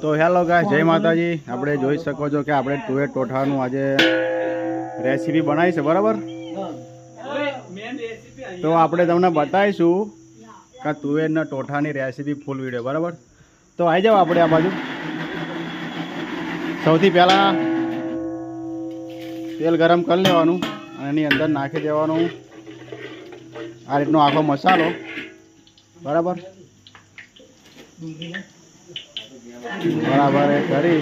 તો hello guys, જય માતાજી। આપણે જોઈ શકો છો કે આપણે તુવેર ટોઠાનું આજે રેસીપી બનાવી છે, બરાબર। તો આપણે તમને બતાવીશું કે તુવેરના ટોઠાની રેસીપી ફૂલ વિડીયો, બરાબર। તો આવી જાઓ આપણે આ બાજુ। સૌથી પહેલાં તેલ ગરમ કરી લેવાનું અને એની અંદર નાખી દેવાનું આ રીતનો આખો મસાલો, બરાબર। બરાબર એ કરી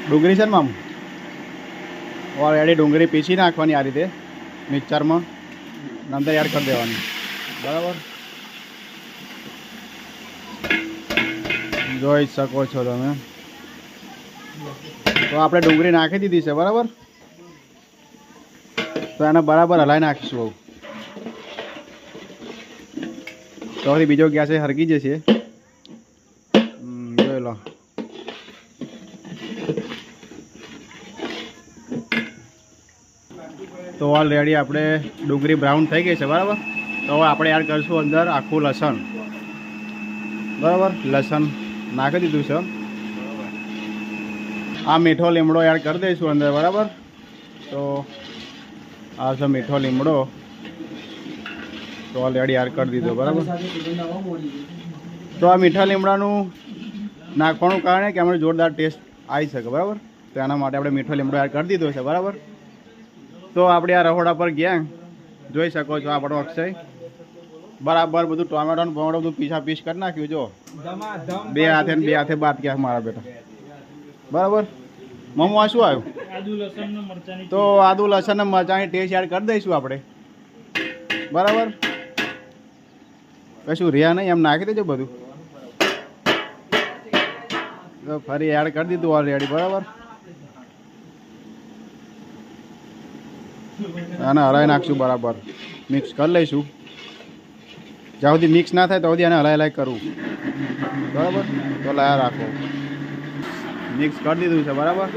ડુંગળી છે ને મામ ઓલરેડી ડુંગળી પીસી નાખવાની આ રીતે મિક્સરમાં અંદર એડ કરી દેવાની, બરાબર। જોઈ શકો છો તમે। તો આપણે ડુંગળી નાખી દીધી છે, બરાબર। તો એને બરાબર હલાવી નાખીશું। તો હવે બીજો ગેસ એ હરગી જશે, જોઈ લો। તો ઓલરેડી આપણે ડુંગળી બ્રાઉન થઈ ગઈ છે, બરાબર। તો હવે આપણે એડ કરીશું અંદર આખું લસણ, બરાબર। લસણ નાખી દીધું છે। આ મીઠો લીમડો એડ કરી દઈશું અંદર, બરાબર। તો આ છે મીઠો લીમડો, તો ઓલરેડી એડ કરી દીધો, બરાબર। તો આ મીઠા લીમડાનું નાખવાનું કારણે કે આપણે જોરદાર ટેસ્ટ આવી શકે, બરાબર। તો એના માટે આપણે મીઠો લીમડો એડ કરી દીધો છે, બરાબર। તો આપણે આ રહોડા પર ગેંગ જોઈ શકો છો આપણો અક્ષય બરાબર બધું ટોમેટો બમણો બધું પીસા પીસ કરી નાખ્યું। જો બે હાથે બાદ ક્યાંક મારા બેટા, બરાબર। મમ્મુ આ શું આવ્યું? તો આદુ લસણ ને મરચાંની ટેસ્ટ એડ કરી દઈશું આપણે, બરાબર। કશું રહ્યા નહીં, એમ નાખી દેજો બધું। તો ફરી એડ કરી દીધું ઓલરેડી, બરાબર। આને હલાવી નાખશું, બરાબર મિક્સ કરી લઈશું। જ્યાં સુધી મિક્સ ના થાય તો સુધી આને હલાઈ કરવું, બરાબર। તો લાયા રાખો, મિક્સ કરી દીધું છે, બરાબર।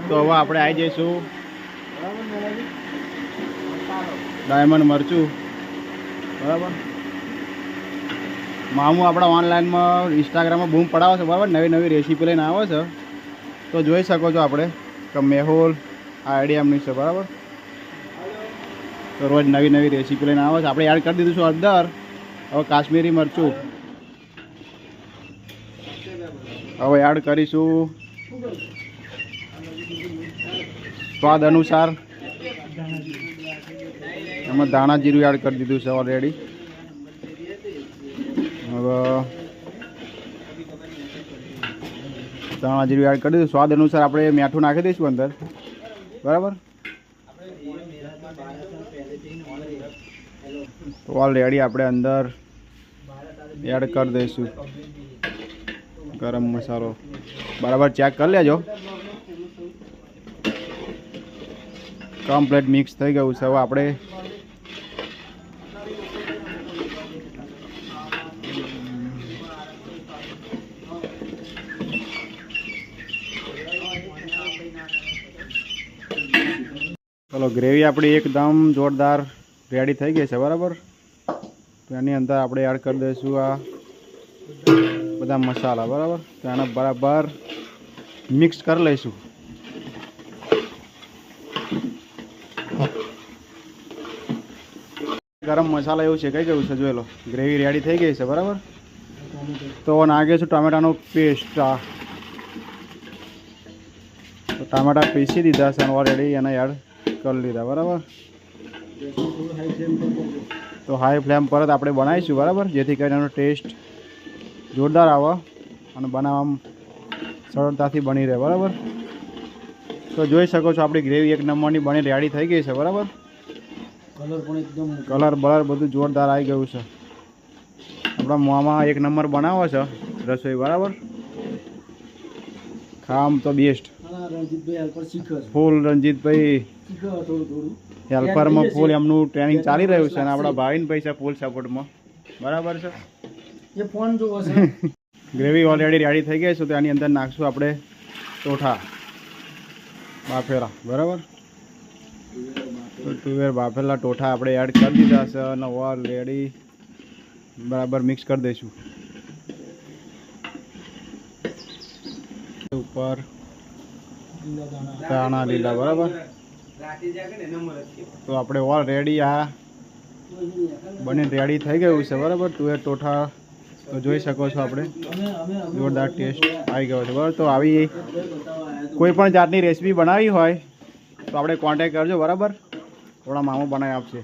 તો હવે આપણે આવી જઈશું ડાયમંડ મરચું, બરાબર। મામું આપણા ઓનલાઈનમાં ઇન્સ્ટાગ્રામમાં બૂમ પડાવે છે, બરાબર। નવી નવી રેસીપી લઈને આવે છે, તો જોઈ શકો છો આપણે કે મેહુલ આ આઈડિયા એમની છે, બરાબર। તો રોજ નવી નવી રેસીપી લઈને આવે છે। આપણે એડ કરી દીધું છે અંદર હવે કાશ્મીરી મરચું, હવે એડ કરીશું સ્વાદ અનુસાર, એમાં ધાણા જીરું એડ કરી દીધું છે ઓલરેડી। હવે ધાણા જીરું એડ કરી દીધું, સ્વાદ અનુસાર આપણે મીઠું નાખી દઈશું અંદર, બરાબર। તો ઓલરેડી આપણે અંદર એડ કરી દઈશું ગરમ મસાલો, બરાબર ચેક કરી લેજો। કમ્પ્લીટ મિક્સ થઈ ગયું છે। હવે આપણે ચલો ગ્રેવી આપણી એકદમ જોરદાર રેડી થઈ ગઈ છે, બરાબર। તો એની અંદર આપણે એડ કરી દઈશું આ બધા મસાલા, બરાબર। તો એને બરાબર મિક્સ કરી લઈશું। ગરમ મસાલા એવું શેકાઈ ગયું છે, જોઈ લો ગ્રેવી રેડી થઈ ગઈ છે, બરાબર। તો નાખીશું ટામેટાનો પેસ્ટ, તો ટામેટા પીસી દીધા છે ઓલરેડી, એને એડ કરી લીધા, બરાબર। તો હાઈ ફ્લેમ પર જ આપણે બનાવીશું, બરાબર, જેથી કરીને એનો ટેસ્ટ જોરદાર આવે અને બનાવવામાં સરળતાથી બની રહે, બરાબર। તો જોઈ શકો છો આપણી ગ્રેવી એક નંબરની બની રેડી થઈ ગઈ છે, બરાબર। કલર બલર બધું જોરદાર આવી ગયું છે। આપણા મોંમાં એક નંબર બનાવો છે રસોઈ, બરાબર। ખામ તો બેસ્ટ, ફૂલ રણજીતભાઈ હેલ્પરમાં ફૂલ એમનું ટ્રેનિંગ ચાલી રહ્યું છે અને આપણા ભાઈને પૈસા ફૂલ સપોર્ટમાં, બરાબર છે। એ ફોન જોવો છે। ગ્રેવી ઓલરેડી રેડી થઈ ગઈ છે, તો એની અંદર નાખશું આપણે ટોઠા બાફેલા, બરાબર। તો તુવેર બાફેલા ટોઠા આપણે એડ કરી દીધા છે અને ઓલરેડી બરાબર મિક્સ કરી દઈશું. ઉપર ધાણા લીલા બરાબર. તો આપણે ઓલરેડી આ બને રેડી થઈ ગયું છે બરાબર. તુવેર ટોઠા તો જોઈ શકો છો આપણે જોરદાર ટેસ્ટ આવી ગયો છે બરાબર. તો આવી કોઈ પણ જાતની રેસીપી બનાવી હોય તો આપણે કોન્ટેક્ટ કરજો બરાબર. થોડા મામો બનાવી આપશે.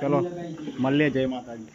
ચલો મળીએ. જય માતાજી.